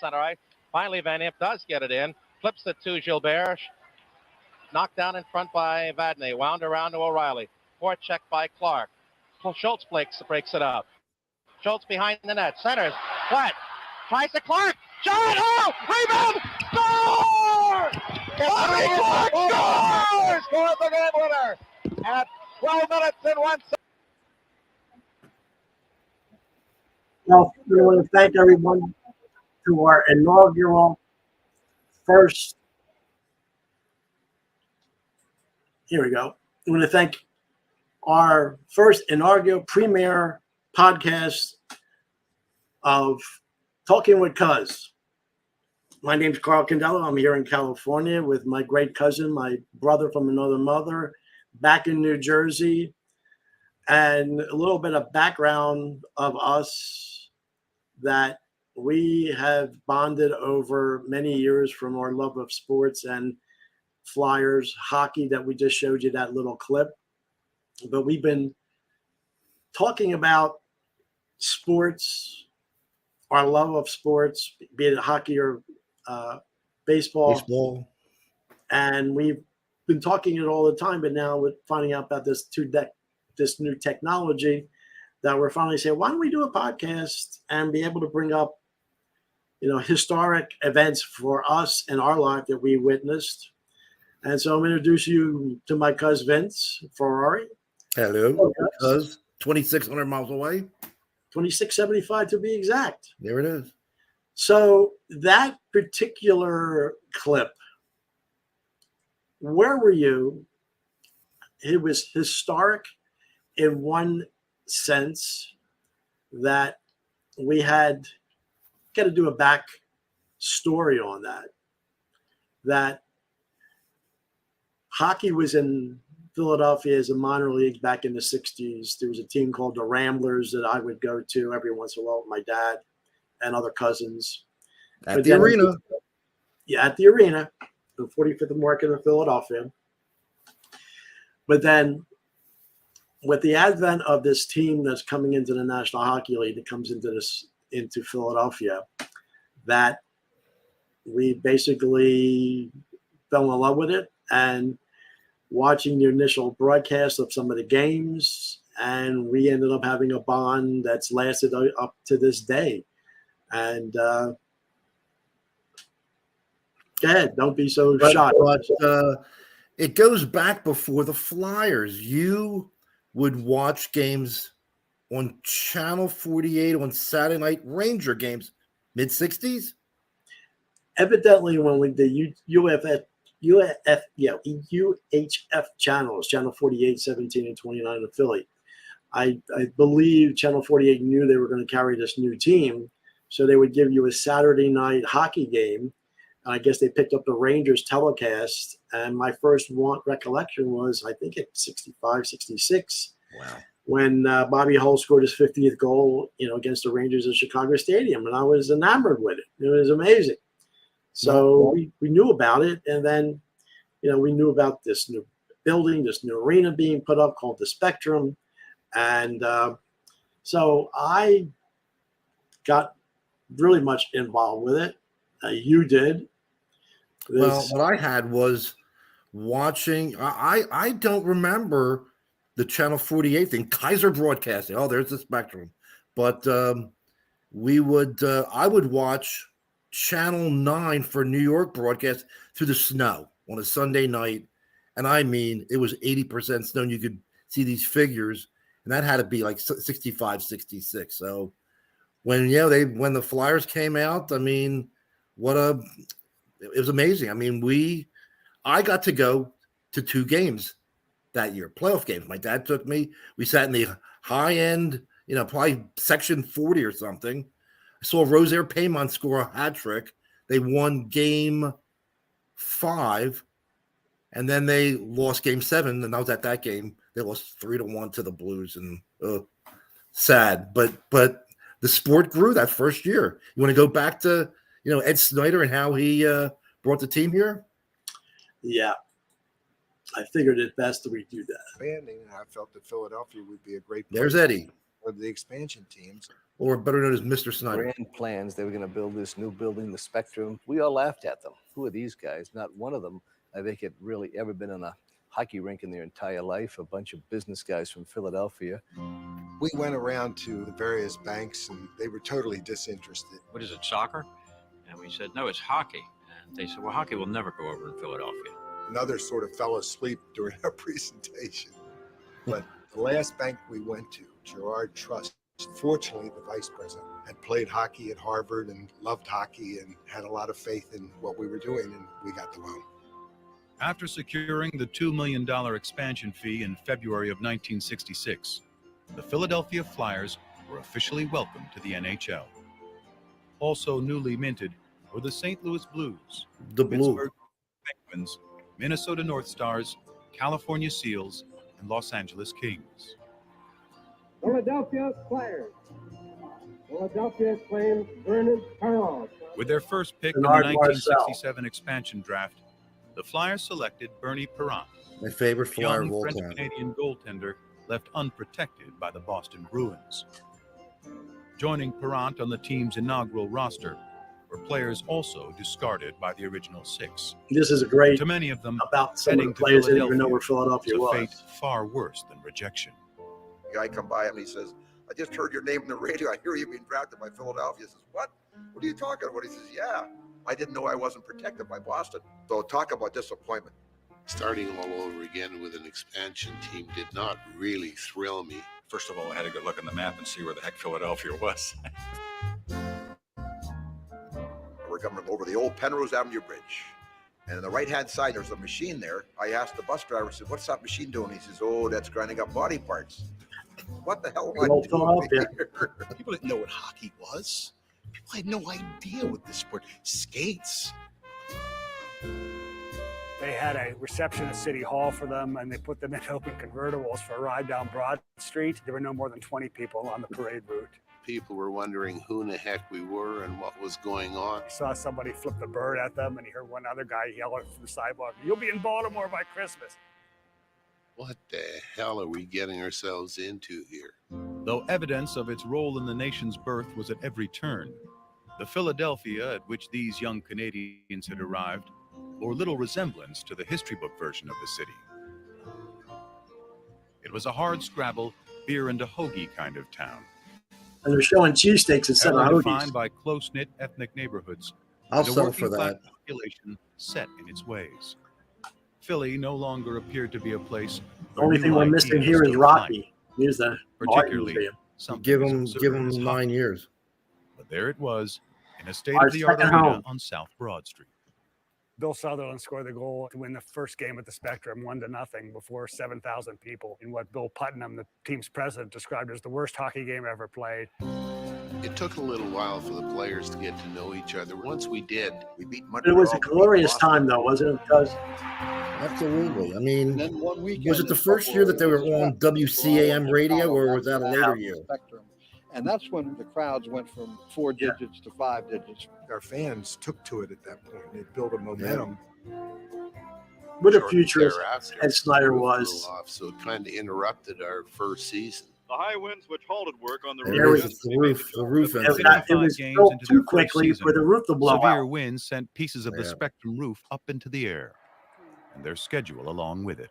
center ice. Finally, Van Imp does get it in. Flips it to Gilbert. Knocked down in front by Vadnais. Wound around to O'Reilly. Forecheck by Clark. Schultz breaks it up. Schultz behind the net. Centers. Flat. Tries to Clark. Shot. Oh! Rebound! Score! Bobby Clark scores! Scores the game winner at 12 minutes and 1 second. Well, we want to thank everyone to our inaugural first. Here we go. We want to thank our first inaugural premier podcast of Talking with Cuz. My name's Carl Candello. I'm here in California with my great cousin, my brother from another mother, back in New Jersey. And a little bit of background of us that we have bonded over many years from our love of sports and Flyers hockey that we just showed you that little clip. But we've been talking about sports, our love of sports, be it hockey or baseball. And we've been talking it all the time, but now we're finding out about this new technology that we're finally saying, why don't we do a podcast and be able to bring up, historic events for us in our life that we witnessed. And so I'm going to introduce you to my cousin Vince Ferrari. Hello, cuz 2,600 miles away. 2675 to be exact. There it is. So that particular clip, where were you? It was historic in one sense that we had got to do a back story on that hockey was in Philadelphia as a minor league back in the 60s. There was a team called the Ramblers that I would go to every once in a while with my dad and other cousins. At the arena. Yeah, at the arena, the 45th Market in Philadelphia. But then with the advent of this team that's coming into the National Hockey League that comes into Philadelphia, that we basically fell in love with it and watching the initial broadcast of some of the games, and we ended up having a bond that's lasted up to this day. And go ahead, don't be so shy. But it goes back before the Flyers. You would watch games on Channel 48 on Saturday night, Ranger games, mid-60s? Evidently, when we did UHF channels, Channel 48, 17, and 29 in Philly, I believe Channel 48 knew they were going to carry this new team, so they would give you a Saturday night hockey game. I guess they picked up the Rangers telecast, and my first recollection was, I think, at 65, 66. Wow. When Bobby Hull scored his 50th goal, against the Rangers at Chicago Stadium, and I was enamored with it. It was amazing. So we knew about it, and then, we knew about this new building, this new arena being put up called the Spectrum, and so I got really much involved with it. You did. Well, what I had was watching. I don't remember the Channel 48 thing. Kaiser Broadcasting. Oh, there's the Spectrum. But I would watch Channel 9 for New York broadcast through the snow on a Sunday night. And I mean, it was 80% snow, and you could see these figures. And that had to be like 65, 66. So when the Flyers came out, I mean, it was amazing. I mean, I got to go to 2 games that year, playoff games. My dad took me. We sat in the high end, probably section 40 or something. I saw Rosaire Paymont score a hat trick. They won game 5, and then they lost game 7. And I was at that game. They lost 3-1 to the Blues, and sad. But the sport grew that first year. You want to go back to Ed Snyder and how he brought the team here? Yeah. I figured it best that we do that. Expanding, I felt that Philadelphia would be a great place. There's Eddie. with the expansion teams. Or better known as Mr. Snyder. Grand plans. They were going to build this new building, the Spectrum. We all laughed at them. Who are these guys? Not one of them, I think, had really ever been in a hockey rink in their entire life. A bunch of business guys from Philadelphia. We went around to the various banks, and they were totally disinterested. What is it, soccer? And we said, no, it's hockey. And they said, well, hockey will never go over in Philadelphia. Another sort of fell asleep during our presentation. But the last bank we went to, Girard Trust, fortunately, the vice president had played hockey at Harvard and loved hockey and had a lot of faith in what we were doing, and we got the loan. After securing the $2 million expansion fee in February of 1966, the Philadelphia Flyers were officially welcomed to the NHL. Also newly minted were the St. Louis Blues, The Blue. Pittsburgh Penguins, Minnesota North Stars, California Seals, and Los Angeles Kings. Philadelphia Flyers. Philadelphia claims Bernard Perrault. With their first pick in the Bernard 1967 expansion draft, the Flyers selected Bernie Perrant, My favorite a Flyer young of all time. French-Canadian goaltender left unprotected by the Boston Bruins. Joining Perrant on the team's inaugural roster were players also discarded by the original six. This is a great To many of them, about some of heading the to players that didn't even know Philadelphia where was Philadelphia a fate was. far worse than rejection. The guy come by him, he says, I just heard your name on the radio. I hear you being drafted by Philadelphia. He says, what? What are you talking about? He says, yeah, I didn't know I wasn't protected by Boston. So talk about disappointment. Starting all over again with an expansion team did not really thrill me. First of all, I had to go look on the map and see where the heck Philadelphia was. We're coming over the old Penrose Avenue Bridge. And on the right-hand side, there's a machine there. I asked the bus driver, I said, what's that machine doing? He says, oh, that's grinding up body parts. What the hell am I Old Philadelphia. doing here? People didn't know what hockey was. People had no idea what this sport. Skates. They had a reception at City Hall for them, and they put them in open convertibles for a ride down Broad Street. There were no more than 20 people on the parade route. People were wondering who in the heck we were and what was going on. I saw somebody flip the bird at them, and he heard one other guy yell from the sidewalk, "You'll be in Baltimore by Christmas." What the hell are we getting ourselves into here? Though evidence of its role in the nation's birth was at every turn, the Philadelphia at which these young Canadians had arrived bore little resemblance to the history book version of the city. It was a hard-scrabble, beer and a hoagie kind of town, And they're showing cheesesteaks instead of ever hoagies. defined by close-knit ethnic neighborhoods, I'll and a settle for working-class that. population set in its ways. Philly no longer appeared to be a place The where only new thing we're missing ideas here is took Rocky. Here's the art particularly museum. something Give as him absurd as 9 hockey. years. But there it was, in a Our state-of-the-art second arena home. on South Broad Street. Bill Sutherland scored the goal to win the first game at the Spectrum, 1-0, before 7,000 people in what Bill Putnam, the team's president, described as the worst hockey game ever played. It took a little while for the players to get to know each other. Once we did, We beat But it was a Montreal, we beat glorious Boston. time, though, wasn't it? Because Absolutely. I mean, And then one weekend, was it the in first year that they were Buffalo, on WCAM radio, or was that a later year? Spectrum. And that's when the crowds went from 4 digits to 5 digits. Our fans took to it at that point. They built a momentum. what a shortly future thereafter, Ed Snyder the roof was. blew off, so it kind of interrupted our first season. The high winds which halted work on the And There it was was the roof It, ended. got, it 55 was games built into too their first quickly season, for the roof to blow Severe out. winds sent pieces of the Yeah. Spectrum roof up into the air, and their schedule along with it.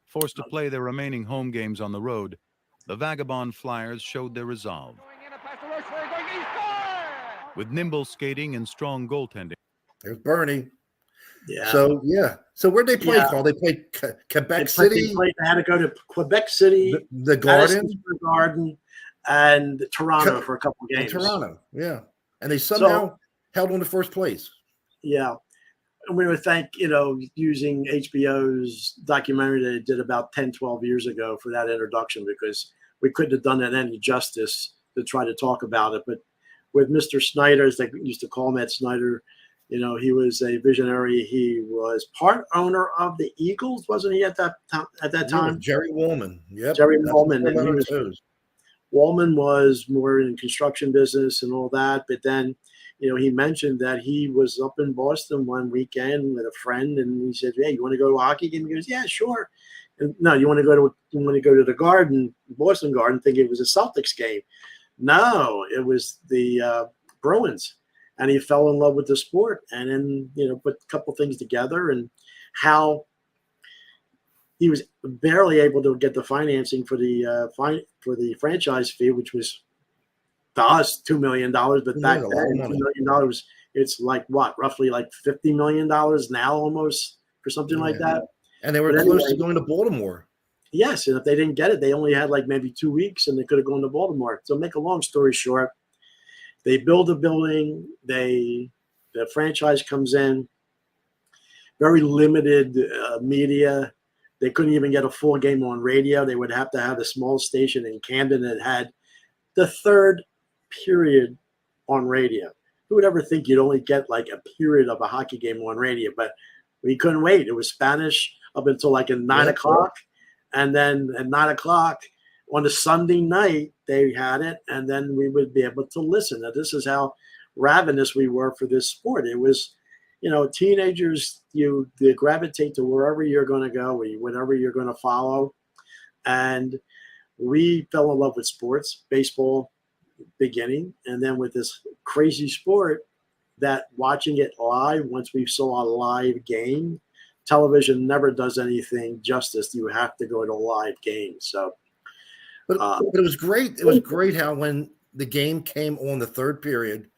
Forced to play their remaining home games on the road, the Vagabond Flyers showed their resolve. With nimble skating and strong goaltending, There's Bernie. Yeah. So, yeah. So where'd they play, Yeah. Carl? They played Quebec They City, had to go to Quebec City, the Garden, Madison Square Garden, and Toronto Co- for a couple and games. Toronto. Yeah. And they somehow held on to first place. Yeah. And we would thank, using HBO's documentary that it did about 10, 12 years ago for that introduction, because we couldn't have done it any justice to try to talk about it. But with Mr. Snyder, as they used to call him, Ed Snyder, he was a visionary. He was part owner of the Eagles, wasn't he, at that time? Jerry Woolman. Yep. Jerry That's Woolman. what And he everyone was, knows. Wallman was more in construction business and all that. But then, he mentioned that he was up in Boston one weekend with a friend, and he said, "Hey, you want to go to a hockey game?" He goes, "Yeah, sure." No, you want to go to the Garden, Boston Garden, thinking it was a Celtics game. No, it was the Bruins, and he fell in love with the sport, and then put a couple things together, and how he was barely able to get the financing for the franchise fee, which was to us $2 million, but back then $2 million, it's like what, roughly like $50 million now, almost, for something like that. And they were close to going to Baltimore. Yes, and if they didn't get it, they only had like maybe 2 weeks, and they could have gone to Baltimore. So make a long story short, they build a building. The franchise comes in. Very limited media. They couldn't even get a full game on radio. They would have to have a small station in Camden that had the third period on radio. Who would ever think you'd only get like a period of a hockey game on radio? But we couldn't wait. It was Spanish up until like at 9 o'clock. And then at 9 o'clock on a Sunday night, they had it. And then we would be able to listen. Now, this is how ravenous we were for this sport. It was, teenagers, they gravitate to wherever you're going to go, whatever you're going to follow. And we fell in love with sports, baseball beginning, and then with this crazy sport that watching it live, once we saw a live game, television never does anything justice. You have to go to a live game. So, but it was great. It was great how when the game came on the third period,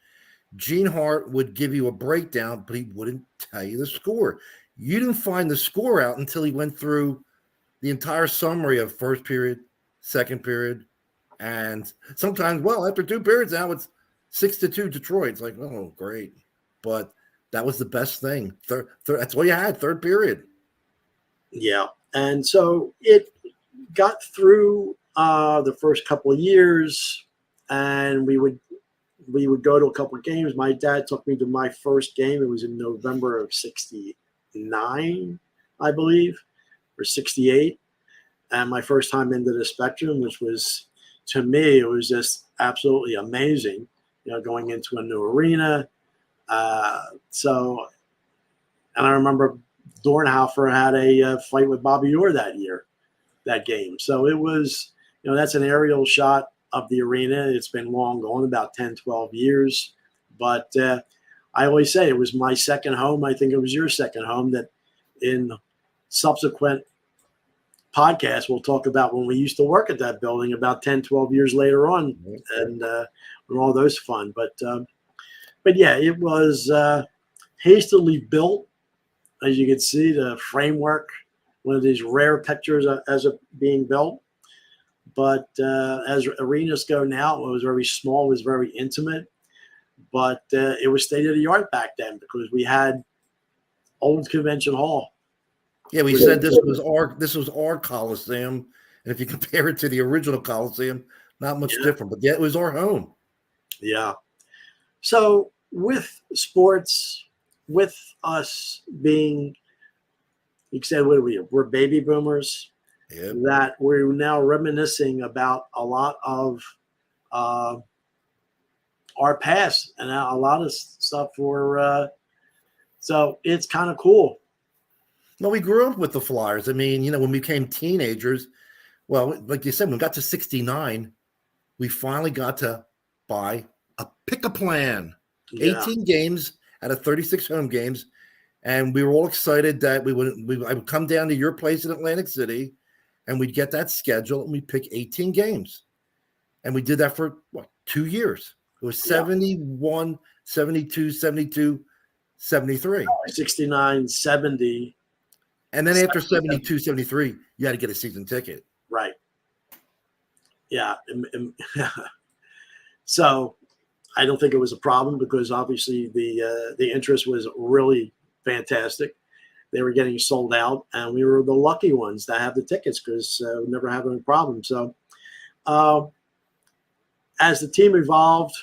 Gene Hart would give you a breakdown, but he wouldn't tell you the score. You didn't find the score out until he went through the entire summary of first period, second period, and sometimes, after 2 periods now it's 6-2 Detroit. It's like, oh, great. But that was the best thing. That's all you had, third period. Yeah. And so it got through the first couple of years, and we would go to a couple of games. My dad took me to my first game. It was in November of 69, I believe, or 68. And my first time into the Spectrum, which was, to me, it was just absolutely amazing, going into a new arena. And I remember Dornhoefer had a fight with Bobby Orr that game. So it was, that's an aerial shot of the arena. It's been long gone, about 10, 12 years. But I always say it was my second home. I think it was your second home. That in subsequent podcasts, we'll talk about when we used to work at that building about 10, 12 years later on, and all those fun. But yeah, it was hastily built. As you can see, the framework, one of these rare pictures as it being built. But as arenas go now, it was very small, it was very intimate. But it was state of the art back then because we had old Convention Hall. Yeah, we said this was our Coliseum, and if you compare it to the original Coliseum, not much different. But yeah, it was our home. Yeah. So with sports, with us being, you said, we're baby boomers. Yep. That we're now reminiscing about a lot of our past and a lot of stuff so it's kind of cool. No, we grew up with the Flyers. I mean, when we became teenagers, well, like you said, when we got to 69, we finally got to buy a pick-a-plan. Yeah. 18 games out of 36 home games. And we were all excited that I would come down to your place in Atlantic City, and we'd get that schedule, and we'd pick 18 games. And we did that for, 2 years. It was 71, 72, 72, 73. 69, 70. And then after 72, 73, you had to get a season ticket. Right. Yeah. So I don't think it was a problem because obviously the interest was really fantastic. They were getting sold out, and we were the lucky ones that have the tickets because we never had any problem. So as the team evolved,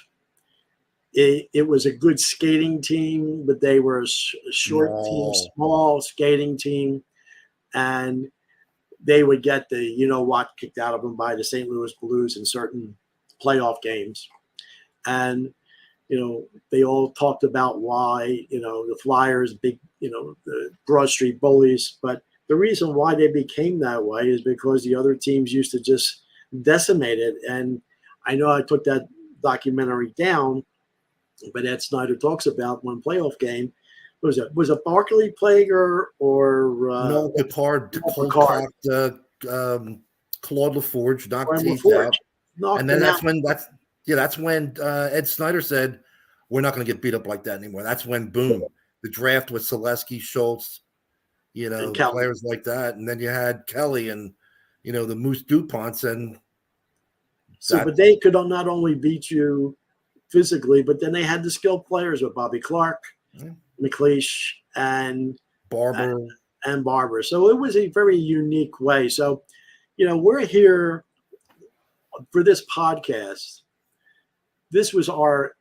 it was a good skating team, but they were a short team, small skating team, and they would get the kicked out of them by the St. Louis Blues in certain playoff games. And they all talked about why, the Flyers, big, the Broad Street bullies, but the reason why they became that way is because the other teams used to just decimate it. And I know I took that documentary down, but Ed Snyder talks about one playoff game. Was it Barkley Plager or no, Picard Picard. Claude LaForge knocked Teeth LaForge out, and then that's when Ed Snyder said, "We're not going to get beat up like that anymore." That's when boom, the draft was Selesky, Schultz, players like that, and then you had Kelly and the Moose DuPonts, and but they could not only beat you physically, but then they had the skilled players with Bobby Clark, McLeish, and Barber. So it was a very unique way. So, we're here for this podcast. This is our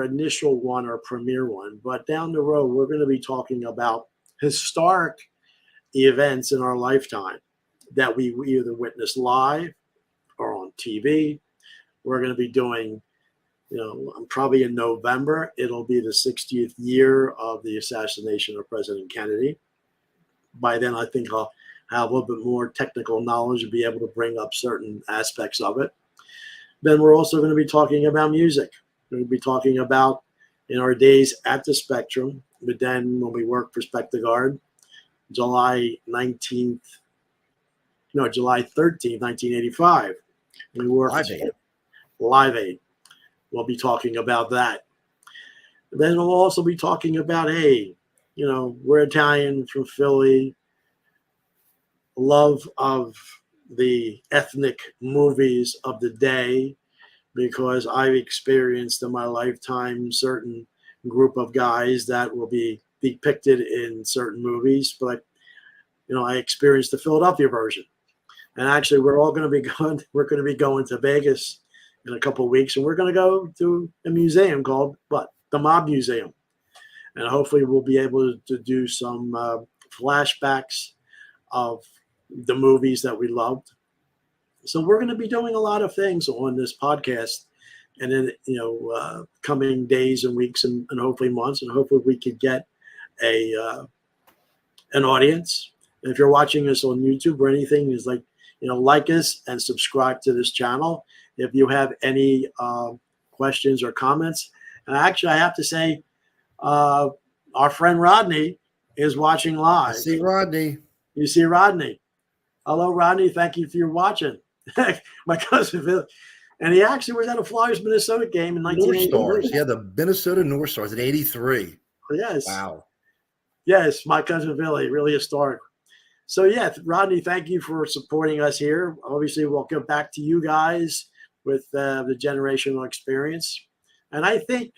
initial one, our premiere one. But down the road, we're going to be talking about historic events in our lifetime that we either witnessed live or on TV. We're going to be doing, probably in November, it'll be the 60th year of the assassination of President Kennedy. By then, I think I'll have a little bit more technical knowledge and be able to bring up certain aspects of it. Then we're also going to be talking about music. We're going to be talking about in our days at the Spectrum, but then when we worked for Spectagard, July 13th, 1985. We worked Live Aid. We'll be talking about that. Then we'll also be talking about, we're Italian from Philly, love of the ethnic movies of the day, because I've experienced in my lifetime certain group of guys that will be depicted in certain movies, but I experienced the Philadelphia version. And actually, we're going to be going to Vegas in a couple of weeks, and we're going to go to a museum called the Mob Museum, and hopefully we'll be able to do some flashbacks of the movies that we loved. So we're going to be doing a lot of things on this podcast, and then coming days and weeks and hopefully months, and hopefully we could get an audience. And if you're watching us on YouTube or anything, is like us and subscribe to this channel. If you have any questions or comments, and actually I have to say, our friend Rodney is watching live. I see Rodney. You see Rodney. Hello, Rodney. Thank you for your watching. My cousin Phil, and he actually was at a Flyers Minnesota game in 1983. Yeah, the Minnesota North Stars in '83. Yes. Wow. Yes, my cousin Billy, really historic. So Rodney, thank you for supporting us here. Obviously, we'll get back to you guys with the generational experience, and I think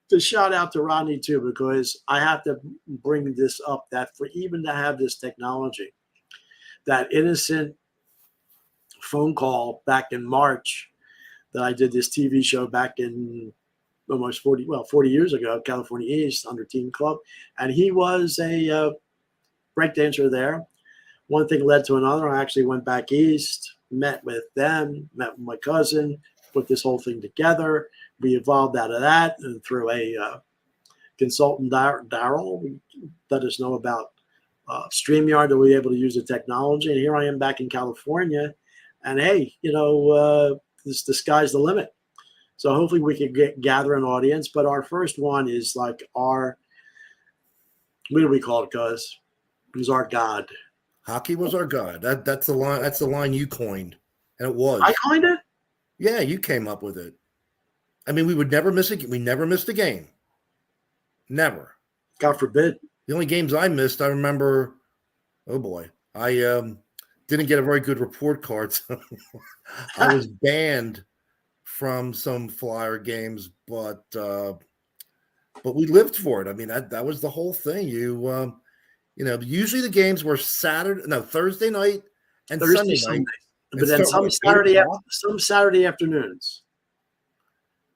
to shout out to Rodney too, because I have to bring this up, that for even to have this technology, that innocent phone call back in March that I did this TV show back in almost 40 years ago, California East under Team Club. And he was a breakdancer there. One thing led to another. I actually went back east, met with them, met with my cousin, put this whole thing together. We evolved out of that, and through a consultant, Daryl, let us know about StreamYard, that we were able to use the technology. And here I am back in California. And hey, the sky's the limit. So hopefully we can gather an audience. But our first one is like what do we call it, cuz? It was our God. Hockey was our God. That's the line. That's the line you coined, and it was. I coined it? Yeah, you came up with it. I mean, we would never miss it. We never missed a game. Never. God forbid. The only games I missed, I remember. Oh boy, I didn't get a very good report card. So I was banned from some Flyer games, but we lived for it. I mean, that was the whole thing. Usually the games were Thursday night and Sunday night. But then some Saturday afternoons.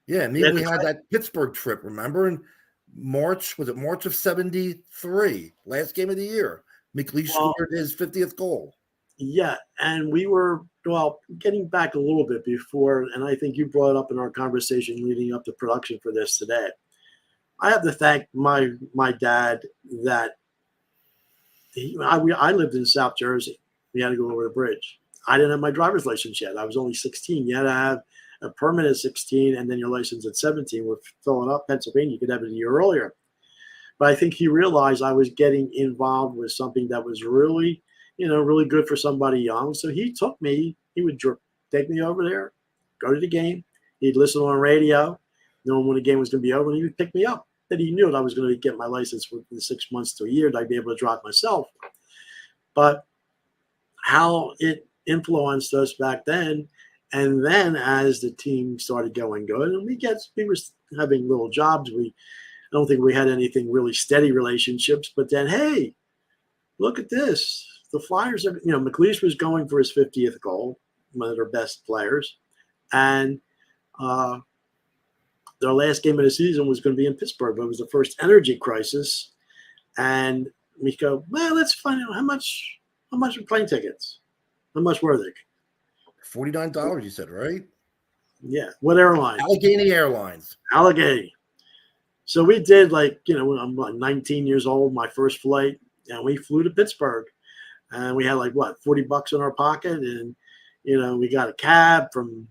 Yeah, and then we had that Pittsburgh trip, remember? In March, was it March of '73? Last game of the year. McLeish scored his 50th goal. Yeah, and we were, getting back a little bit before, and I think you brought it up in our conversation leading up to production for this today. I have to thank my dad that I lived in South Jersey. We had to go over the bridge. I didn't have my driver's license yet. I was only 16. You had to have a permit at 16 and then your license at 17. We're filling up Pennsylvania. You could have it a year earlier. But I think he realized I was getting involved with something that was really, really good for somebody young. So he took me. He would take me over there, go to the game. He'd listen on radio, knowing when the game was going to be over, and he would pick me up. Then he knew that I was going to get my license within 6 months to a year, that I'd be able to drive myself. But how it influenced us back then, and then as the team started going good, and we were having little jobs. I don't think we had anything really steady relationships. But then, hey, look at this. The Flyers are, McLeish was going for his 50th goal, one of their best players. And their last game of the season was going to be in Pittsburgh, but it was the first energy crisis. And we go, well, let's find out how much are plane tickets? How much were they? $49, you said, right? Yeah. What airline? Allegheny Airlines. Allegheny. So we did when I'm 19 years old, my first flight, and we flew to Pittsburgh. And we had $40 in our pocket. And, we got a cab from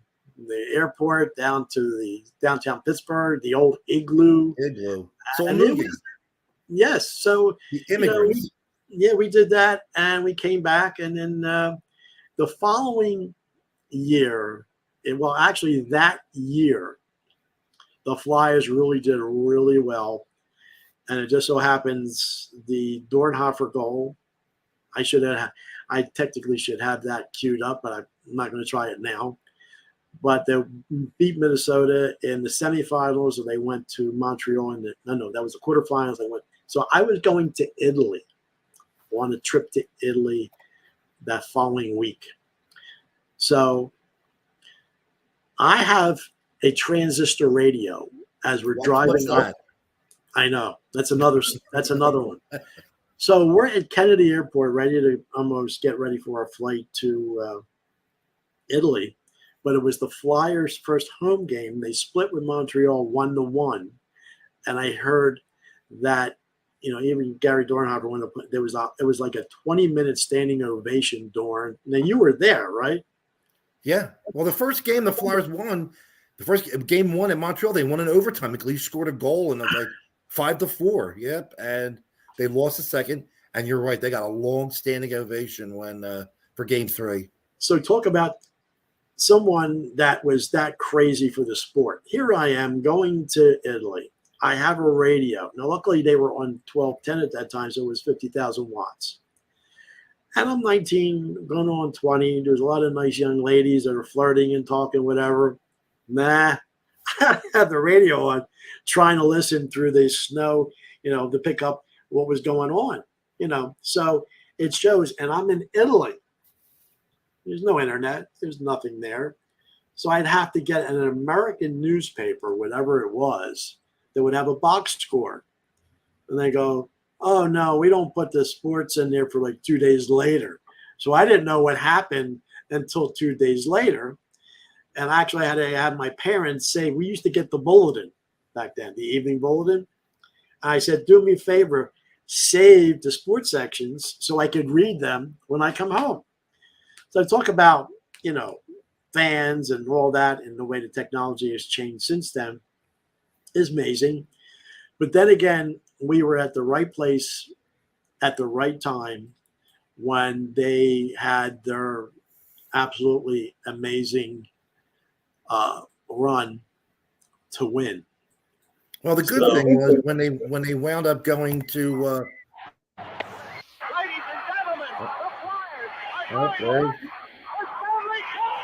the airport down to the downtown Pittsburgh, the old Igloo. So a movie. Yes. So the immigrants. We did that, and we came back, and then the following year, that year, the Flyers really did really well, and it just so happens the Dornhofer goal. I technically should have that queued up, but I'm not going to try it now. But they beat Minnesota in the semifinals, and they went to Montreal that was the quarterfinals. So I was going to Italy on a trip to Italy that following week. So I have a transistor radio as we're driving up. I know. That's another one. So we're at Kennedy Airport, ready to almost get ready for our flight to Italy. But it was the Flyers' first home game. They split with Montreal 1-1. And I heard that, even Gary Dornhofer, it was like a 20-minute standing ovation, Dorn. Now, you were there, right? Yeah. Well, the first game the Flyers won, the first game won in Montreal, they won in overtime. McLeish scored a goal and it was 5-4. Yep. And they lost the second. And you're right. They got a long standing ovation for game 3. So talk about someone that was that crazy for the sport. Here I am going to Italy. I have a radio. Now, luckily, they were on 1210 at that time, so it was 50,000 watts. And I'm 19, going on 20. There's a lot of nice young ladies that are flirting and talking, whatever. Nah, I had the radio on, trying to listen through the snow, to pick up what was going on, So it shows, and I'm in Italy. There's no internet. There's nothing there. So I'd have to get an American newspaper, whatever it was, that would have a box score. And they go, oh, no, we don't put the sports in there for 2 days later. So I didn't know what happened until 2 days later. And actually, I had to have my parents say, we used to get the bulletin back then, the evening bulletin. And I said, do me a favor, save the sports sections so I could read them when I come home. So I talk about, fans and all that, and the way the technology has changed since then is amazing. But then again, we were at the right place at the right time when they had their absolutely amazing run to win. Well, the good thing was when they wound up going to Ladies and gentlemen, the Flyers are going to the Stanley Cup.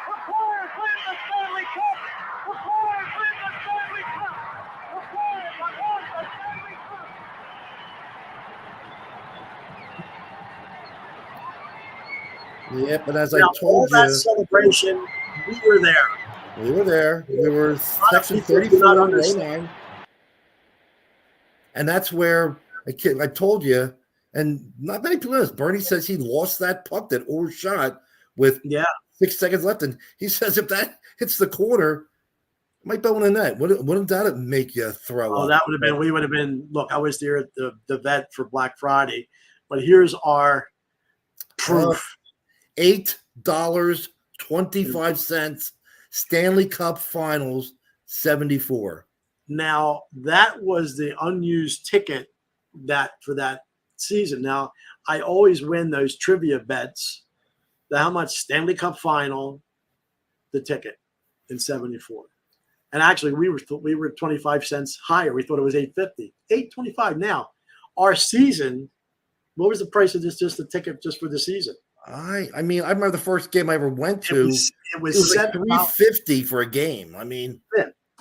The Flyers win the Stanley Cup. The Flyers win the Stanley Cup. The Flyers have won the Stanley Cup. Yeah, but as I Now, told all that you, celebration, we were there. we were there. We were section people do 34, not row understand. 9. And that's where I told you, and not many people know this. Bernie says he lost that puck that overshot with 6 seconds left. And he says if that hits the corner, it might go in the net. Wouldn't that make you throw up? That would have been, we would have been, look, I was there at the vet for Black Friday But here's our proof. $8.25. Stanley Cup Finals 74. Now, that was the unused ticket for that season. Now, I always win those trivia bets. How much Stanley Cup Final, the ticket in 74. And actually, we were 25 cents higher. We thought it was $8.50. $8.25. Now, our season, what was the price of this? Just the ticket just for the season? I mean, I remember the first game I ever went to. It was like $3.50 for a game. I mean,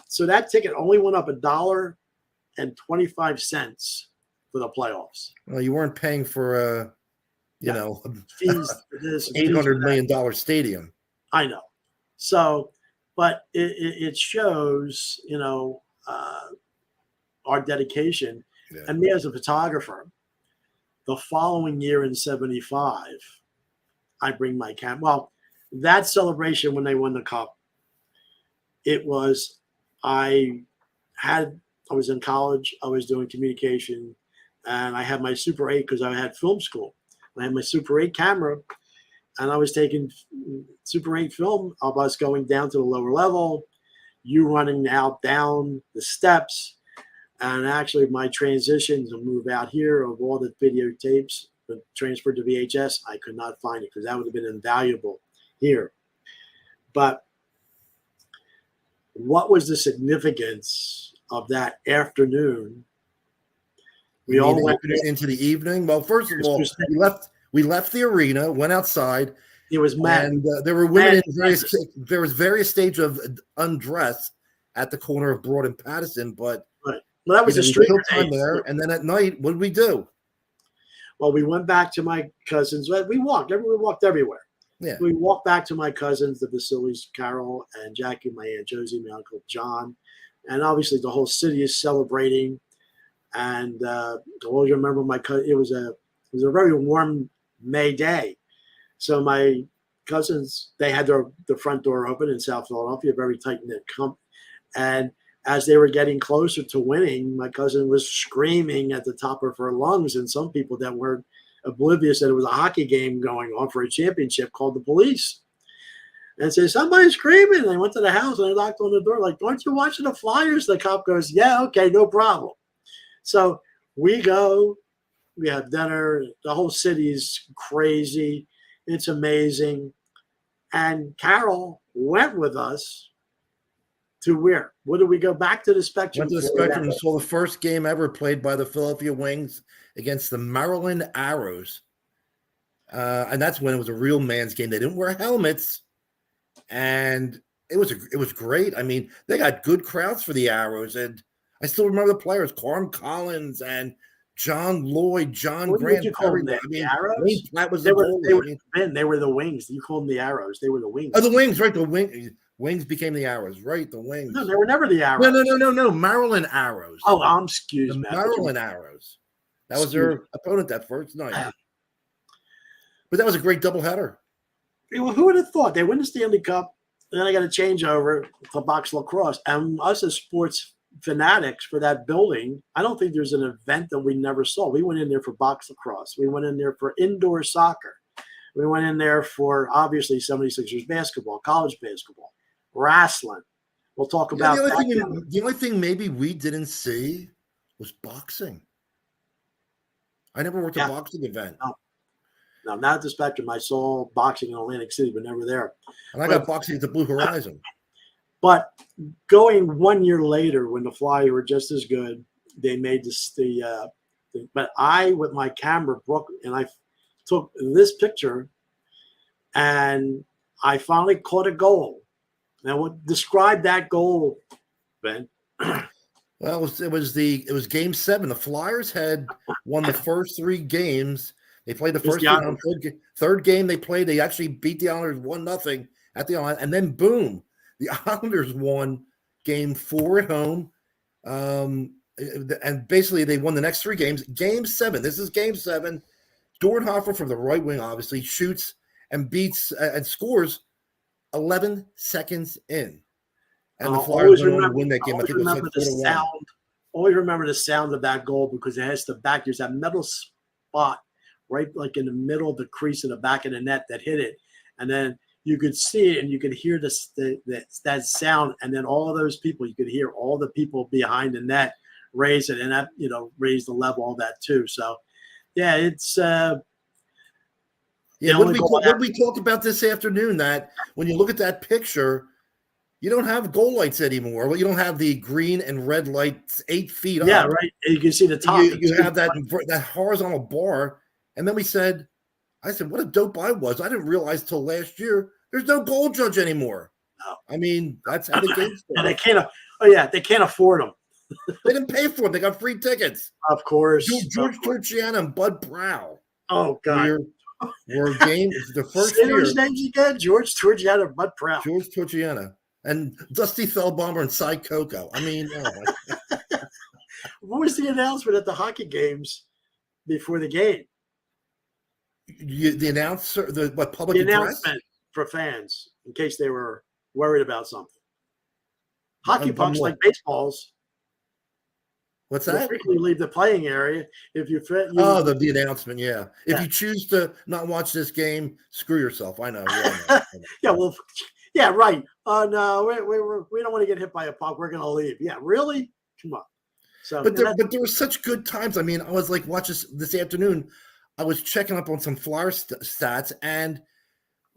so that ticket only went up $1.25 for the playoffs. Well, you weren't paying for fees for this, $800 million stadium. I know. So, but it shows, our dedication. Yeah. And me as a photographer, the following year in 75, I bring my camera. Well, that celebration when they won the cup, I was in college, I was doing communication, and I had my Super 8 because I had film school. I had my Super 8 camera, and I was taking Super 8 film of us going down to the lower level, you running out down the steps, and actually my transition to move out here of all the videotapes transferred to VHS, I could not find it because that would have been invaluable here. But what was the significance of that afternoon? We all went into the evening. Well, first of all, we left the arena, went outside. It was mad. And there were women there was various stages of undress at the corner of Broad and Patterson, but well, that was a street time there. And then at night, what did we do? Well, we went back to my cousins. We walked everywhere. Yeah. We walked back to my cousins, the Vasilis, Carol and Jackie, my Aunt Josie, my Uncle John. And obviously the whole city is celebrating. And I always remember it was a very warm May day. So my cousins, they had the front door open in South Philadelphia, very tight-knit company. And as they were getting closer to winning, my cousin was screaming at the top of her lungs, and some people that were oblivious that it was a hockey game going on for a championship called the police and said, somebody's screaming. And they went to the house and they knocked on the door like, aren't you watching the Flyers? The cop goes, yeah, okay, no problem. So we go, we have dinner. The whole city's crazy. It's amazing. And Carol went with us to where? Where did we go? Back to the Spectrum. Went to the Spectrum and saw the first game ever played by the Philadelphia Wings against the Maryland Arrows. And that's when it was a real man's game. They didn't wear helmets. And it was great. I mean, they got good crowds for the Arrows. And I still remember the players, Carm Collins and John Lloyd, John Grant. The Arrows? That was they were the Wings. You call them the Arrows. They were the Wings. Oh, the Wings, right? The Wings became the Arrows, right? The Wings. No, they were never the Arrows. No. Maryland Arrows. Oh, excuse me. Maryland Arrows. That was their opponent that first night. But that was a great doubleheader. Well, who would have thought? They win the Stanley Cup, and then I got to change over to box lacrosse. And us as sports fanatics for that building, I don't think there's an event that we never saw. We went in there for box lacrosse. We went in there for indoor soccer. We went in there for, obviously, 76ers basketball, college basketball, wrestling. We'll talk about that. The only thing maybe we didn't see was boxing. I never worked a boxing event. No, not at the Spectrum. I saw boxing in Atlantic City, but never there. And I got boxing at the Blue Horizon. But going 1 year later, when the Flyers were just as good, they made this but I, with my camera, and I took this picture, and I finally caught a goal. Now, describe that goal, Ben. Well, it was Game 7. The Flyers had won the first 3 games. They played the first game. Third game they played, they actually beat the Islanders 1-0 at the Island, and then boom, the Islanders won Game 4 at home. And basically they won the next 3 games. Game 7. This is Game 7. Dornhofer from the right wing, obviously, shoots and beats and scores 11 seconds in. And the Flyers went on to win that game. I think it was like 4-1. Always remember the sound of that goal because it has the back. There's that metal spot right like in the middle of the crease in the back of the net that hit it. And then you could see it and you could hear that sound. And then all of those people, you could hear all the people behind the net raise it, and that, raised the level of that too. So, yeah, it's what we talked about this afternoon, that when you look at that picture, you don't have goal lights anymore. Well, you don't have the green and red lights 8 feet up. Yeah, right. You can see the top. You have that horizontal bar. And then I said, what a dope I was. I didn't realize till last year there's no goal judge anymore. No. I mean, that's how the game started. And they can't afford them. They didn't pay for them. They got free tickets. Of course. George Torchiana and Bud Prowl. Oh, God. Were game the first Say year. those names again? George Torchiana and Bud Prowl. George Torchiana. And Dusty Feldbomber and Cy Coco. I mean, what was the announcement at the hockey games before the game? The announcer, public the address? Announcement for fans in case they were worried about something. Hockey pucks, like baseballs. What's that? Frequently leave the playing area if you fit. The announcement, yeah. If you choose to not watch this game, screw yourself. I know. Yeah, yeah, well, yeah, right. No, we don't want to get hit by a puck. We're going to leave. Yeah, really? Come on. So, but there were such good times. I mean, I was like, watch this afternoon. I was checking up on some Flyers stats, and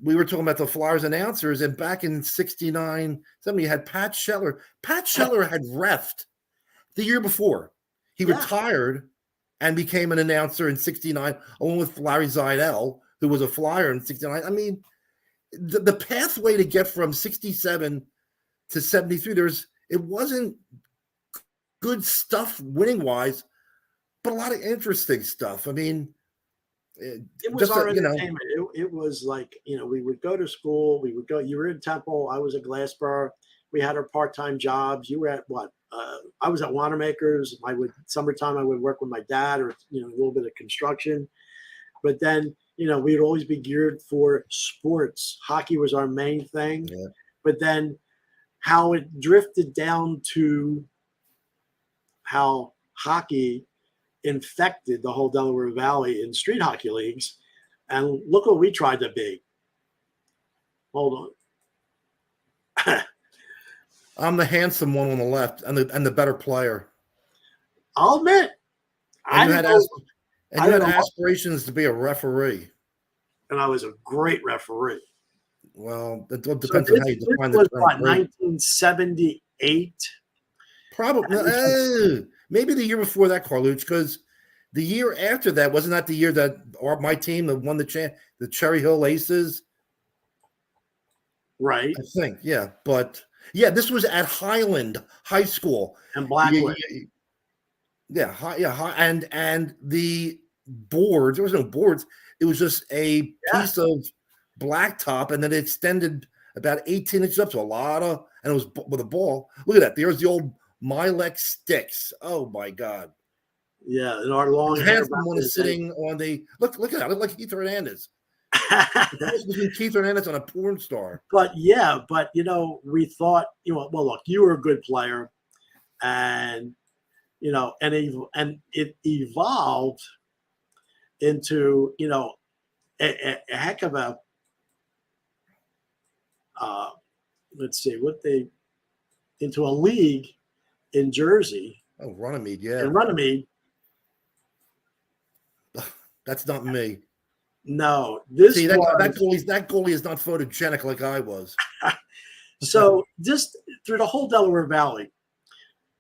we were talking about the Flyers announcers. And back in '69, somebody had Pat Scheller. Pat Scheller had reffed the year before. He retired and became an announcer in '69, along with Larry Zeidel, who was a Flyer in '69. I mean, the pathway to get from '67 to '73, it wasn't good stuff winning wise, but a lot of interesting stuff. I mean, it was our entertainment. It was like, we would go to school. You were in Temple. I was at Glassboro. We had our part-time jobs. You were at what? I was at Wanamaker's. Summertime I would work with my dad, or a little bit of construction. But then we'd always be geared for sports. Hockey was our main thing. Yeah. But then how it drifted down to how hockey infected the whole Delaware Valley in street hockey leagues, and look what we tried to be. Hold on. I'm the handsome one on the left and the better player. I'll admit. You had aspirations to be a referee. And I was a great referee. Well, it depends on how you define the term. 1978? Probably. Maybe the year before that, Carlucci, because the year after that, wasn't that the year that my team that won the Cherry Hill Aces? Right. I think, yeah. But, yeah, this was at Highland High School. And Blackwood. And the boards, there was no boards. It was just a piece of blacktop, and then it extended about 18 inches up to and it was with a ball. Look at that. There's the old Milex sticks. Oh, my God. Yeah, and our long hair. One is sitting on the – look at that. I look like Keith Hernandez. Between Keith Hernandez and a porn star. But, we thought, well, look, you were a good player, and – and it evolved into, a heck of a, into a league in Jersey. Oh, Runnymede, yeah. In Runnymede. That's not me. No, that goalie is not photogenic like I was. So just through the whole Delaware Valley,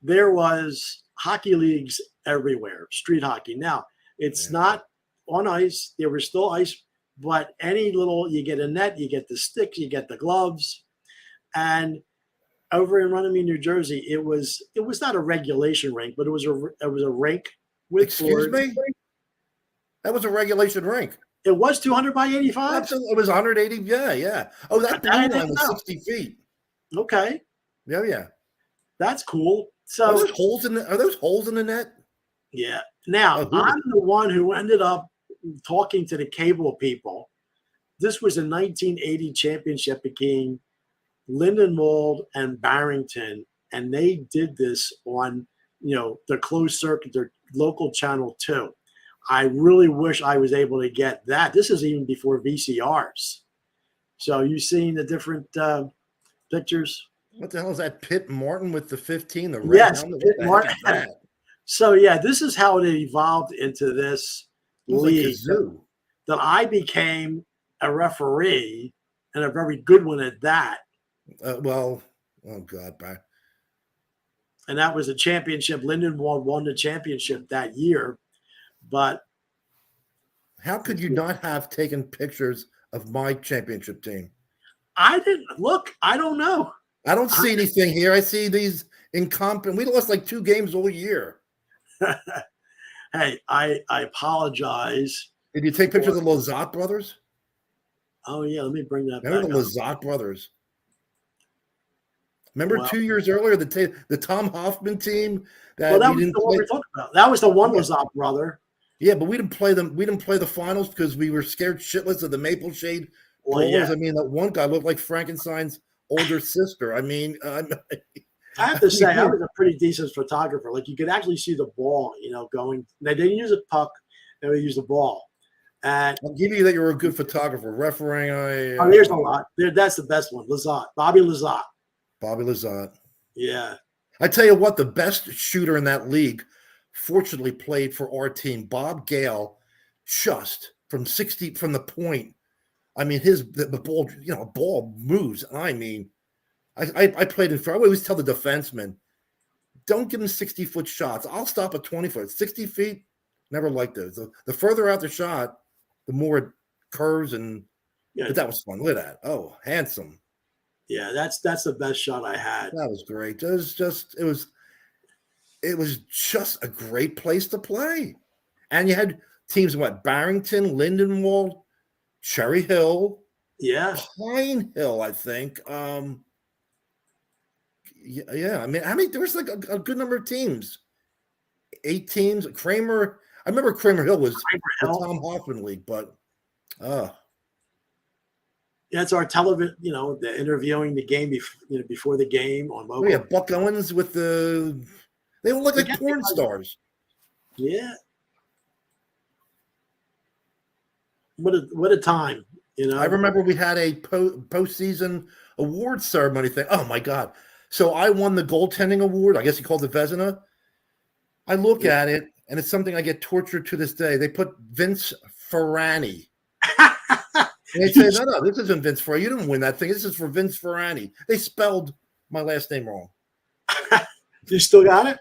there was hockey leagues everywhere, street hockey. Now, it's not on ice. There was still ice, but you get a net, you get the sticks, you get the gloves. And over in Runnymede, New Jersey, it was not a regulation rink, but it was a rink with Excuse me? That was a regulation rink. It was 200 by 85? Absolutely. It was 180. Yeah. Oh, that blue line was 60 feet. Okay. Yeah. That's cool. So are those holes in the net? Yeah. Now, I'm the one who ended up talking to the cable people. This was a 1980 championship between Lindenwold and Barrington, and they did this on, the closed circuit, their local channel 2. I really wish I was able to get that. This is even before VCRs. So you seen the different pictures? What the hell is that? Pitt Martin with the 15, the red Yes, helmet? Pitt What the heck Martin. is that? So yeah, this is how it evolved into this It was like league Kazoo. that I became a referee, and a very good one at that. Well, oh God, And that was a championship. Lindenwold won the championship that year. But how could you not have taken pictures of my championship team? I didn't look. I don't know. I don't see anything here. I see these incompetent. We lost like 2 games all year. Hey, I apologize. Did you take pictures of the Lazat brothers? Oh yeah, let me bring that Remember back the up. Lazat brothers? Remember Well- 2 years earlier the Tom Hoffman team that Well, that we was didn't the one play? we're talking about. That was the one Yeah. Lazat brother. Yeah, but we didn't play them. We didn't play the finals because we were scared shitless of the Maple Shade Well, bowlers. yeah. I mean, that one guy looked like Frankenstein's older sister. I mean, I have to say, I was a pretty decent photographer. Like you could actually see the ball, going. They didn't use a puck; they would use the ball. And I'll give you that you're a good photographer. Refereeing, there's a lot. That's the best one. Lazat, Bobby Lazat. Bobby Lazat. Yeah. I tell you what, the best shooter in that league, fortunately, played for our team. Bob Gale, just from 60 from the point. I mean, the ball, ball moves. I mean, I played in. I always tell the defenseman, don't give him 60-foot shots. I'll stop at 20-foot. 60 feet, never liked those. The further out the shot, the more it curves. And but that was fun. Look at that. Oh, handsome. Yeah, that's the best shot I had. That was great. It was just a great place to play. And you had teams what Barrington, Lindenwold, Cherry Hill, Pine Hill, I think. Yeah. I mean, there was like a good number of teams. 8 teams. Kramer. I remember Kramer Hill was the Tom Hoffman League, but yeah, it's our television, the interviewing the game before the game on mobile. Oh, yeah, Buck Owens with they all look like porn stars. Yeah. What a time, I remember we had a postseason award ceremony thing. Oh my God. So I won the goaltending award. I guess you called it Vezina. I look at it and it's something I get tortured to this day. They put Vince Ferrani. And they say, no, this isn't Vince Ferrani. You didn't win that thing. This is for Vince Ferrani. They spelled my last name wrong. You still got it?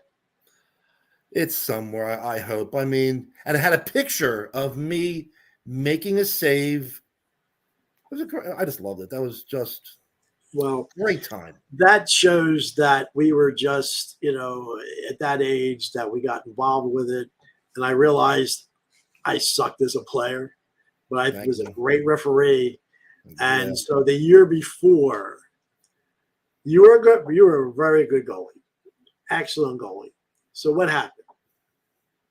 It's somewhere, I hope. I mean, and it had a picture of me making a save. I just loved it. That was just great time. That shows that we were just, at that age that we got involved with it. And I realized I sucked as a player, but I was a great referee. And so the year before, you were a very good goalie, excellent goalie. So what happened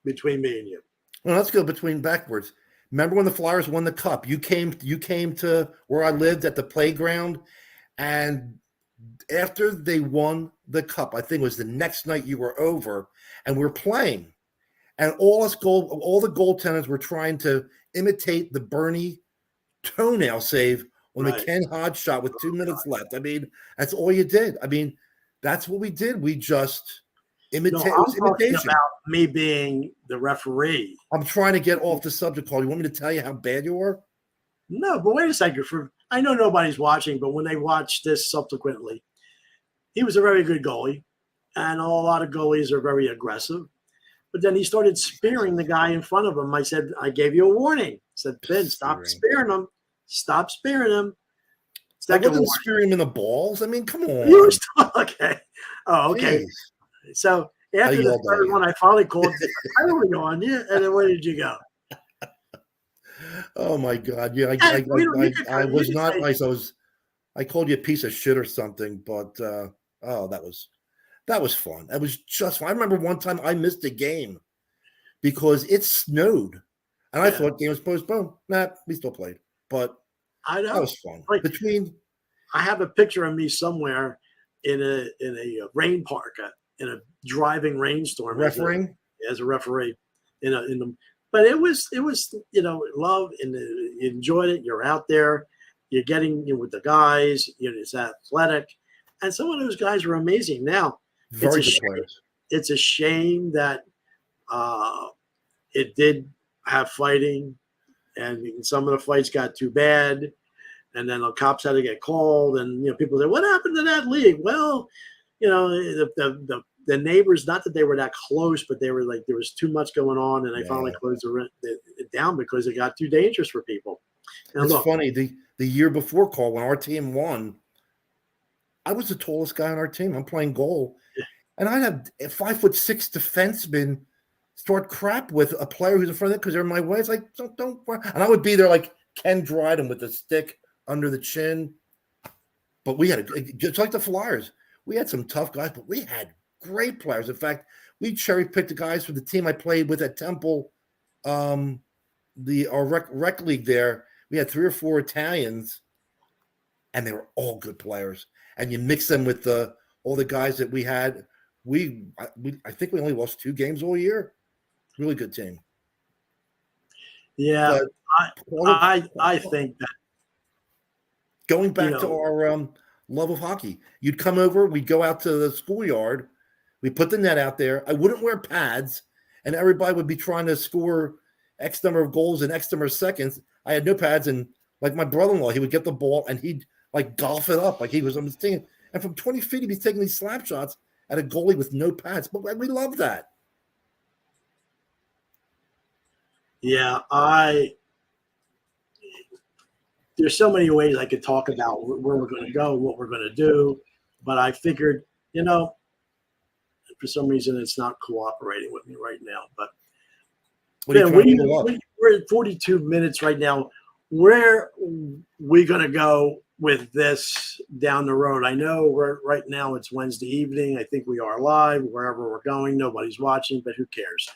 between me and you? Well, let's go backwards. Remember when the Flyers won the cup? You came to where I lived at the playground, and after they won the cup, I think it was the next night you were over, and we were playing, and all the goaltenders were trying to imitate the Bernie toenail save on the Ken Hodge shot with 2 minutes left. I mean, that's all you did. I mean, that's what we did. We just imitation. I'm talking about me being the referee. I'm trying to get off the subject, Paul. You want me to tell you how bad you are? No, but wait a second. I know nobody's watching, but when they watch this subsequently, he was a very good goalie, and a lot of goalies are very aggressive. But then he started spearing the guy in front of him. I said, I gave you a warning. I said, Ben, stop spearing him. Stop spearing him. I wasn't spearing him in the balls. I mean, come on. You were still okay. Oh, okay. Jeez. So after the third one, I finally called early on you, and then where did you go? Oh my God! Yeah, I was not nice. I called you a piece of shit or something. But that was fun. That was just fun. I remember one time I missed a game because it snowed, and I thought game was postponed. Nah, we still played, but I know that was fun. I have a picture of me somewhere in a rain park in a driving rainstorm refereeing as a referee but it was love, and you enjoyed it. You're out there, you're getting with the guys. It's athletic, and some of those guys were amazing. Now Very good players. It's a shame that it did have fighting, and some of the fights got too bad, and then the cops had to get called, and people say, "What happened to that league?" Well, the neighbors, not that they were that close, but they were like, there was too much going on, and they finally closed it down because it got too dangerous for people. And it's funny, the year before, Carl, when our team won, I was the tallest guy on our team. I'm playing goal, and I'd have a 5'6" defenseman start crap with a player who's in front of it because they're in my way. It's like, don't, and I would be there like Ken Dryden with a stick under the chin. But we had just like the Flyers, we had some tough guys, but we had great players. In fact, we cherry-picked the guys from the team I played with at Temple, our rec league there. We had 3 or 4 Italians, and they were all good players. And you mix them with all the guys that we had. I think we only lost 2 games all year. Really good team. Yeah, I think that going back to our love of hockey, you'd come over, we'd go out to the schoolyard, we put the net out there. I wouldn't wear pads, and everybody would be trying to score X number of goals in X number of seconds. I had no pads, and like my brother-in-law, he would get the ball and he'd like golf it up like he was on his team. And from 20 feet, he'd be taking these slap shots at a goalie with no pads. But we love that. Yeah, there's so many ways I could talk about where we're going to go, what we're going to do, but I figured, for some reason it's not cooperating with me right now. But we're at 42 minutes right now. Where we going to go with this down the road? I know right now it's Wednesday evening. I think we are live wherever we're going. Nobody's watching, but who cares?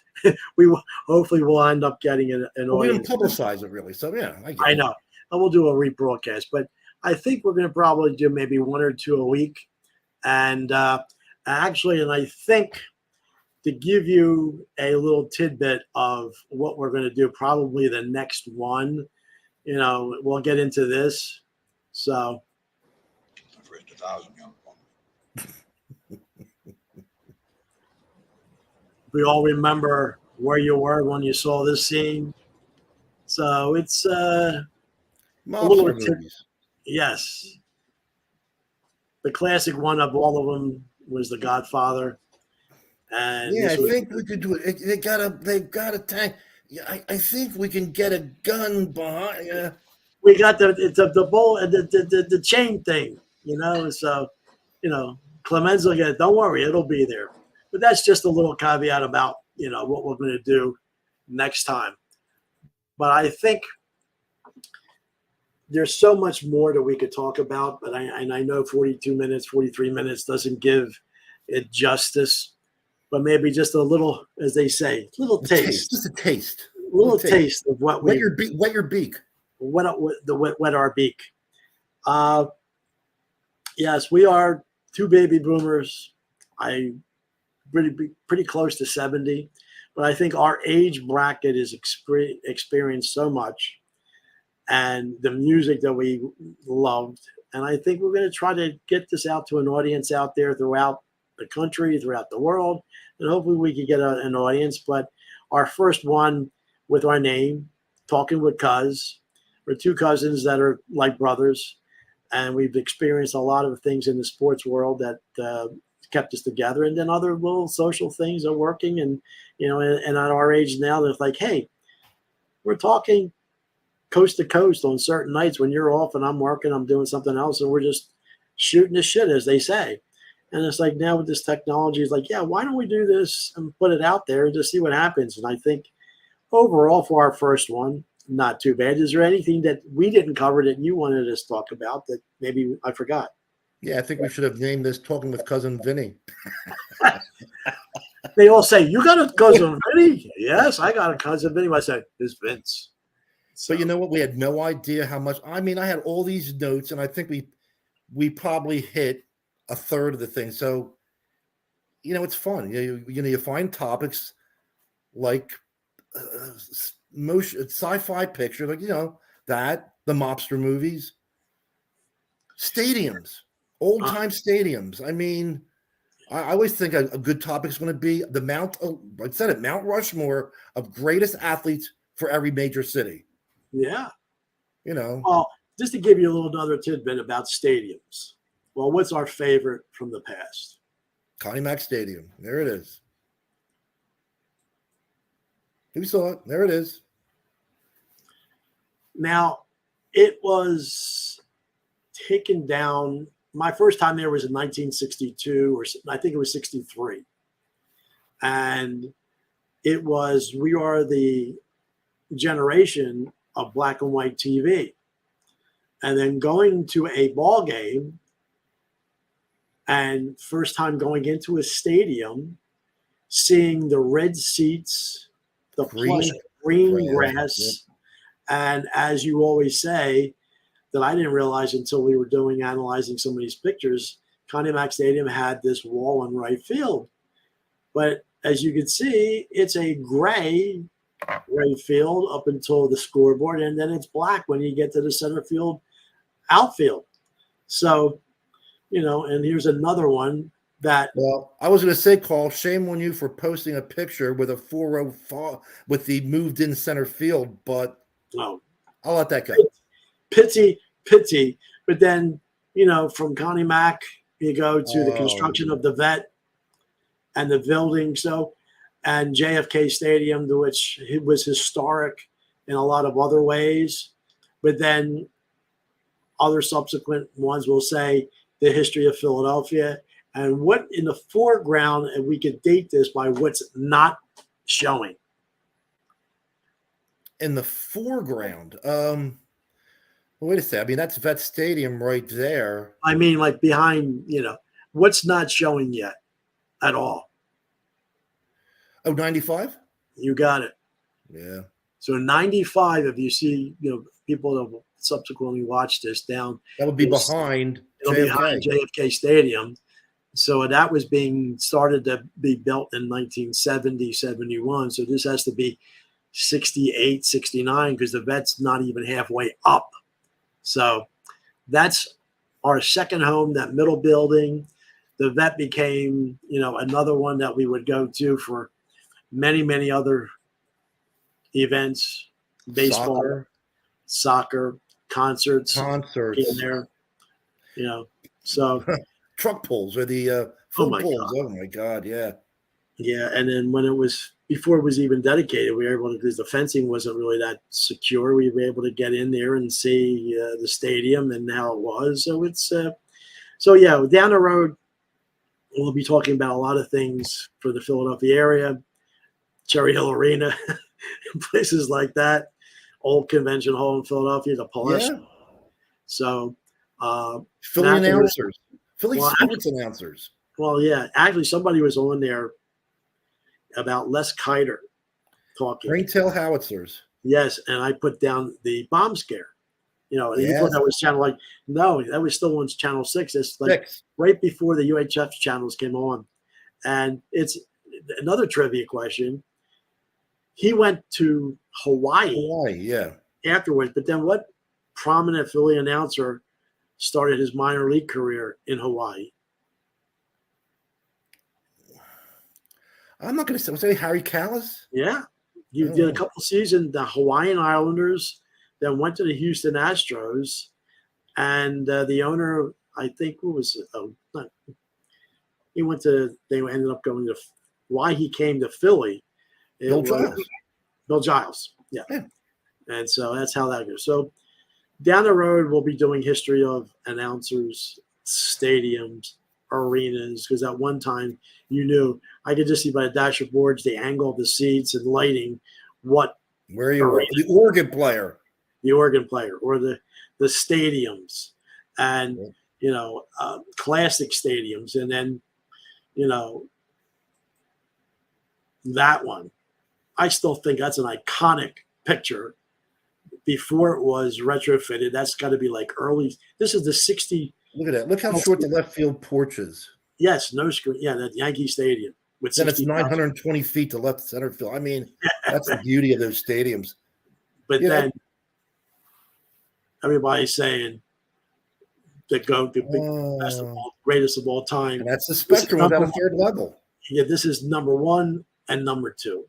Hopefully we'll end up getting an audience. We don't publicize it really, so yeah. I know. And we'll do a rebroadcast, but I think we're going to probably do maybe 1 or 2 a week. And actually, and I think to give you a little tidbit of what we're going to do, probably the next one, we'll get into this. So. First 1,000 young. We all remember where you were when you saw this scene. So it's a little yes. The classic one of all of them was The Godfather. And yeah, I think we could do it. They got a tank. Yeah, I think we can get a gun behind. Yeah. We got the bowl, the chain thing, So, Clemenza again. Don't worry, it'll be there. But that's just a little caveat about what we're going to do next time. But I think there's so much more that we could talk about. But I know 42 minutes, 43 minutes doesn't give it justice. But maybe just a little, as they say, little taste. Just a taste. A little taste of what we wet your beak. Wet our beak. Yes, we are 2 baby boomers. I pretty close to 70, but I think our age bracket is experienced so much, and the music that we loved, and I think we're going to try to get this out to an audience out there throughout the country, throughout the world, and hopefully we can get an audience. But our first one with our name, Talking with Cuz. We're 2 cousins that are like brothers, and we've experienced a lot of things in the sports world that kept us together, and then other little social things are working, and and at our age now, they're like, hey, we're talking coast to coast on certain nights when you're off and I'm working, I'm doing something else, and we're just shooting the shit, as they say. And it's like now with this technology, it's like, yeah, why don't we do this and put it out there and just see what happens? And I think overall for our first one, not too bad. Is there anything that we didn't cover that you wanted us to talk about that maybe I forgot? Yeah, I think we should have named this Talking with Cousin Vinny. They all say, you got a cousin Vinny? Yes, I got a cousin Vinny. I said, it's Vince. So you know what? We had no idea how much. I mean, I had all these notes, and I think we probably hit a third of the thing. So, it's fun. You find topics like motion sci-fi picture, like that the mobster movies, stadiums, old time stadiums. I mean, I always think a good topic is going to be the Mount Rushmore of greatest athletes for every major city. Yeah. Well, just to give you a little another tidbit about stadiums. Well, what's our favorite from the past? Connie Mack Stadium. There it is. We saw it. There it is. Now, it was taken down. My first time there was in 1962, or I think it was 63. And we are the generation of black and white TV. And then going to a ball game and first time going into a stadium, seeing the red seats, the plush green grass. And as you always say, that I didn't realize until we were analyzing some of these pictures, Connie Mack Stadium had this wall in right field. But as you can see, it's a gray right field up until the scoreboard, and then it's black when you get to the center field outfield. So, and here's another one that. Well, I was going to say, Carl, shame on you for posting a picture with a 4-row with the moved in center field, but I'll let that go. Pity. But then, from Connie Mack, you go to the construction of the vet and the building. And JFK Stadium, to which it was historic in a lot of other ways. But then other subsequent ones will say the history of Philadelphia and what in the foreground, and we could date this by what's not showing. In the foreground, wait a second. I mean, that's Vet Stadium right there. I mean, like behind, what's not showing yet at all. Oh, 95? You got it. Yeah. So 95, if you see, people that have subsequently watched this down. That would be behind JFK Stadium. So that was being started to be built in 1970, 71. So this has to be 68, 69, because the vet's not even halfway up. So that's our second home, that middle building. The vet became, another one that we would go to for many, many other events, baseball, soccer, concerts in there, so truck pulls or the food pulls. Oh my God. Yeah. Yeah. And then before it was even dedicated, we were able to, because the fencing wasn't really that secure, we were able to get in there and see the stadium and how it was. So it's, down the road, we'll be talking about a lot of things for the Philadelphia area, Cherry Hill Arena, places like that, old convention hall in Philadelphia, the Polish. Yeah. So, Philly announcers, sports announcers. Well, yeah, actually, somebody was on there about Les Kiter talking. Ringtail howitzers. Yes, and I put down the bomb scare. You thought that was channel no, that was still on channel 6. It's right before the UHF channels came on. And it's another trivia question. He went to Hawaii, afterwards. But then what prominent Philly announcer started his minor league career in Hawaii? I'm not going to say, was it Harry Callis? Yeah. He did a couple seasons, the Hawaiian Islanders, then went to the Houston Astros. And the owner, I think, they ended up going to, why he came to Philly. Bill Giles. Bill Giles, yeah. And so that's how that goes. So down the road, we'll be doing history of announcers, stadiums, arenas, because at one time, I could just see by the dasher boards, the angle of the seats and lighting, where you were, the organ player, or the stadiums, and classic stadiums, and then that one. I still think that's an iconic picture. Before it was retrofitted, that's got to be like early. This is the 60. Look at that. Look how short the left field porch is. Yes, no screen. Yeah, that Yankee Stadium. with Then it's 60,000. 920 feet to left center field. I mean, that's the beauty of those stadiums. But Yeah. then everybody's saying the GOAT, the best of all, greatest of all time. And that's the This is spectrum without a number third level. Yeah, this is number one and number two.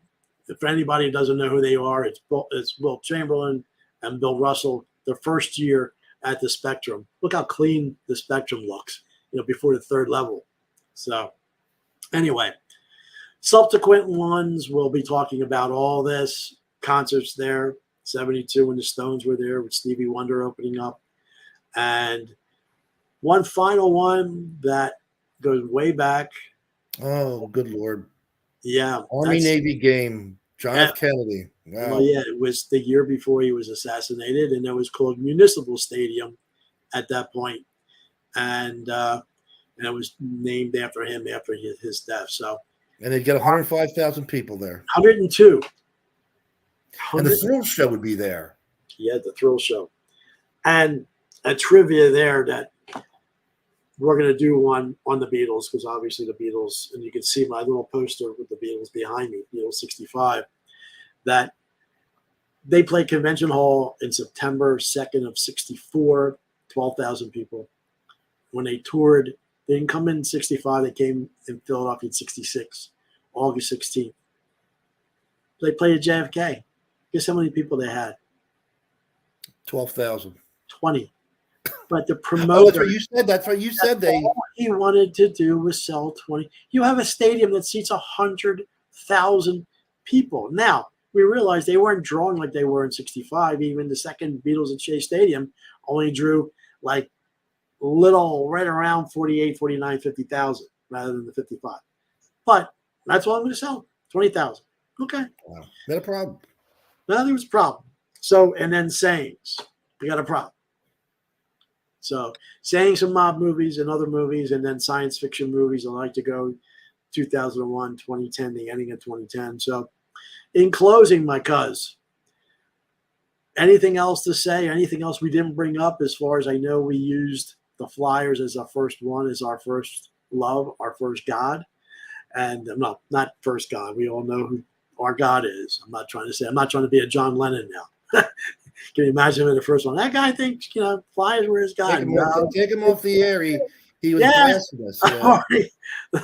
If anybody doesn't know who they are, it's Will Chamberlain and Bill Russell. Their first year at the Spectrum. Look how clean the Spectrum looks, before the third level. So anyway, subsequent ones, we'll be talking about all this. Concerts there, 72 when the Stones were there with Stevie Wonder opening up. And one final one that goes way back. Oh, good Lord. Yeah. Army-Navy game. John F. Yeah. Kennedy. Wow. Well, yeah, it was the year before he was assassinated, and it was called Municipal Stadium at that point. And it was named after him after his death. So, And they'd get 105,000 people there. 102. And the Thrill Show would be there. Yeah, the Thrill Show. And a trivia there that we're going to do one on the Beatles, because obviously the Beatles, and you can see my little poster with the Beatles behind me, Beatles 65, that they played Convention Hall in September 2nd of 64, 12,000 people. When they toured, they didn't come in 65, they came in Philadelphia in 66, August 16th. They played at JFK. Guess how many people they had? 12,000. 20. But the Oh, promoter, that's what you said. That's what you said. They all he wanted to do was sell 20. You have a stadium that seats 100,000 people. Now, we realized they weren't drawing like they were in 65. Even the second Beatles at Shea Stadium only drew like little, right around 48, 49, 50,000 rather than the 55. But that's all I'm going to sell, 20,000. Okay. Wow. Not a problem. Now there was a problem. So, and then sayings. We got a problem. So, saying some mob movies and other movies, and then science fiction movies. I like to go 2001, 2010, the ending of 2010. So, in closing, my cuz, anything else to say? Anything else we didn't bring up? As far as I know, we used the Flyers as our first one, as our first love, our first God. And not first God. We all know who our God is. I'm not trying to be a John Lennon now. Can you imagine him in the first one? That guy thinks, Flyers were his God. Take him off the air. He was blasting us. Yeah.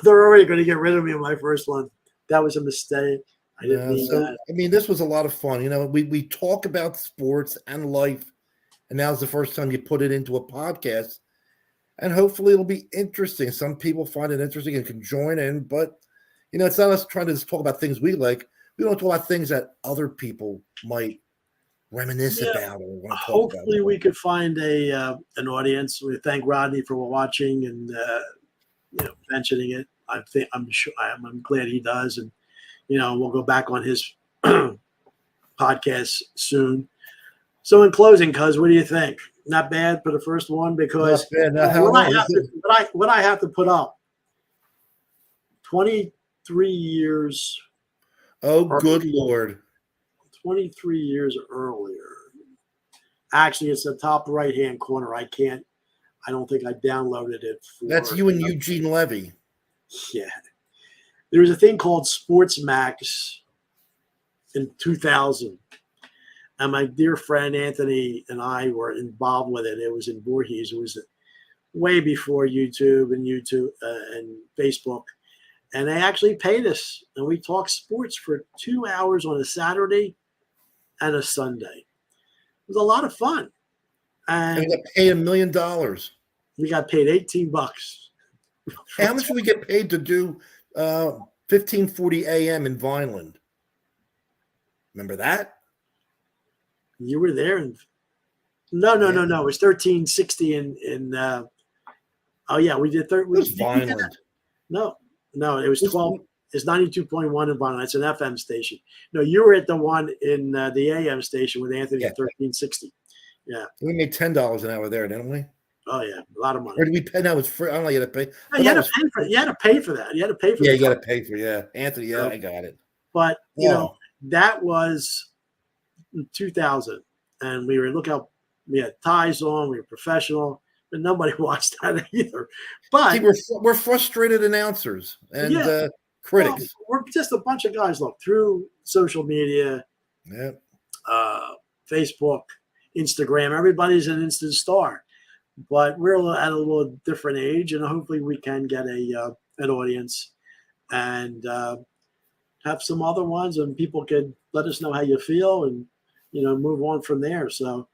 They're already going to get rid of me in my first one. That was a mistake. I didn't mean that. I mean, this was a lot of fun. We talk about sports and life, and now's the first time you put it into a podcast. And hopefully it'll be interesting. Some people find it interesting and can join in, but it's not us trying to just talk about things we like. We don't talk about things that other people might reminisce about or want to talk hopefully about. We could find an audience. We thank Rodney for watching and mentioning it. I'm glad he does, and we'll go back on his podcast soon. So in closing, cuz, what do you think? Not bad for the first one, because what I have to put up 23 years. Oh, good Lord. 23 years earlier. Actually, it's the top right-hand corner. I don't think I downloaded it. That's you and Eugene Levy. Yeah. There was a thing called Sportsmax in 2000. And my dear friend Anthony and I were involved with it. It was in Voorhees. It was way before YouTube and Facebook. And they actually paid us. And we talked sports for 2 hours on a Saturday and a Sunday. It was a lot of fun. And we got paid $1 million. We got paid $18. How much did we get paid to do 1540 AM in Vineland? Remember that? You were there. No. It was 1360 in oh yeah, we did it was Vineland. No, it was 12. It's 92.1 in Vineland. It's an FM station. No, you were at the one in the AM station with Anthony at 1360. Yeah. We made $10 an hour there, didn't we? Oh yeah, a lot of money. Or did we pay? No, it's free. I don't know. You had to pay. No, you had to pay for that. You had to pay for Yeah, you got to pay for Anthony, I got it. But that was 2000, and we were we had ties on, we were professional, but nobody watched that either. But we're frustrated announcers, and critics. Well, we're just a bunch of guys. Look, through social media, Facebook, Instagram, everybody's an instant star. But we're at a little different age, and hopefully we can get an audience and have some other ones, and people can let us know how you feel, and move on from there. So,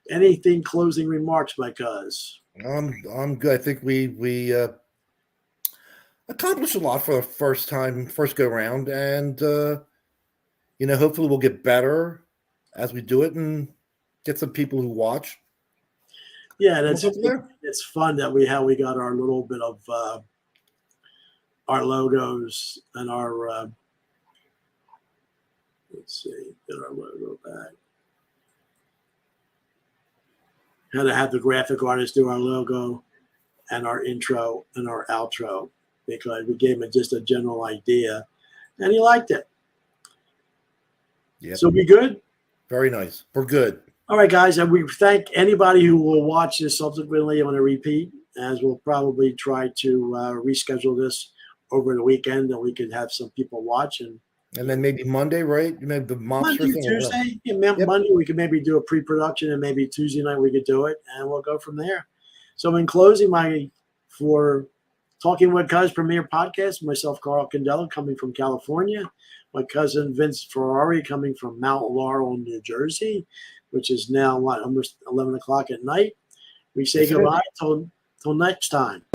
anything closing remarks, my cuz? I'm good. I think we accomplished a lot for the first go round, and hopefully we'll get better as we do it and get some people who watch. Yeah, it's fun that we got our little bit of our logos and our let's see, get our logo back. Had to have the graphic artist do our logo and our intro and our outro, because we gave him just a general idea, and he liked it. Yeah. So we good? Very nice. We're good. All right, guys, and we thank anybody who will watch this subsequently on a repeat, as we'll probably try to reschedule this over the weekend, that we could have some people watch. And then maybe Monday, right? Maybe the monster Monday, thing. Tuesday. Yeah, Monday we could maybe do a pre-production, and maybe Tuesday night we could do it, and we'll go from there. So in closing, for Talking with Cuz Premier Podcast, myself, Carl Candela, coming from California, my cousin Vince Ferrari coming from Mount Laurel, New Jersey, which is now almost 11 o'clock at night. We say goodbye till next time.